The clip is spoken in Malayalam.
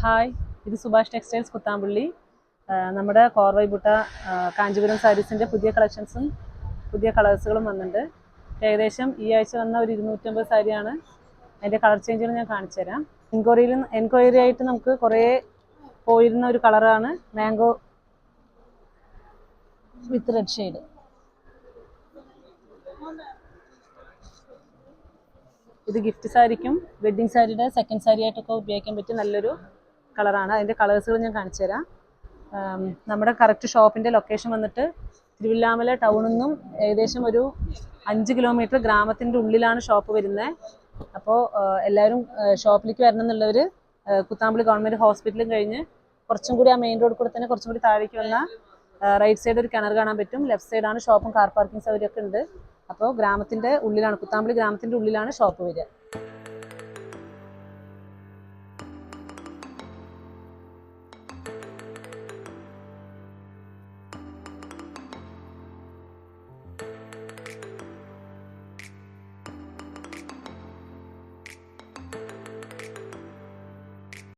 ഹായ്, ഇത് സുഭാഷ് ടെക്സ്റ്റൈൽസ് കുത്താമ്പള്ളി. നമ്മുടെ കോർവൈബുട്ട കാഞ്ചീപുരം സാരീസിൻ്റെ പുതിയ കളക്ഷൻസും പുതിയ കളേഴ്സുകളും വന്നിട്ടുണ്ട്. ഏകദേശം ഈ ആഴ്ച വന്ന ഒരു 250 സാരിയാണ്. അതിൻ്റെ കളർ ചേഞ്ചുകൾ ഞാൻ കാണിച്ചു തരാം. എൻക്വയറി ആയിട്ട് നമുക്ക് കുറേ പോയിരുന്ന ഒരു കളറാണ് മാംഗോ വിത്ത് റെഡ് ഷെയ്ഡ്. ഇത് ഗിഫ്റ്റ് സാരിക്കും വെഡ്ഡിങ് സാരിയുടെ സെക്കൻഡ് സാരി ആയിട്ടൊക്കെ ഉപയോഗിക്കാൻ പറ്റിയ നല്ലൊരു കളറാണ്. അതിൻ്റെ കളേഴ്സുകൾ ഞാൻ കാണിച്ചു തരാം. നമ്മുടെ കറക്റ്റ് ഷോപ്പിൻ്റെ ലൊക്കേഷൻ വന്നിട്ട് തിരുവില്ലാമല ടൗണിൽ നിന്നും ഏകദേശം ഒരു 5 കിലോമീറ്റർ ഗ്രാമത്തിൻ്റെ ഉള്ളിലാണ് ഷോപ്പ് വരുന്നത്. അപ്പോൾ എല്ലാവരും ഷോപ്പിലേക്ക് വരണം എന്നുള്ളവർ കുത്താമ്പള്ളി ഗവൺമെൻറ് ഹോസ്പിറ്റലും കഴിഞ്ഞ് കുറച്ചും കൂടി ആ മെയിൻ റോഡ് കൂടെ തന്നെ കുറച്ചും കൂടി താഴേക്ക് വന്നാൽ റൈറ്റ് സൈഡ് ഒരു കിണർ കാണാൻ പറ്റും. ലെഫ്റ്റ് സൈഡാണ് ഷോപ്പും കാർ പാർക്കിംഗ് സൗകര്യമൊക്കെ ഉണ്ട്. അപ്പോൾ ഗ്രാമത്തിൻ്റെ ഉള്ളിലാണ്, കുത്താമ്പള്ളി ഗ്രാമത്തിൻ്റെ ഉള്ളിലാണ് ഷോപ്പ് വരിക.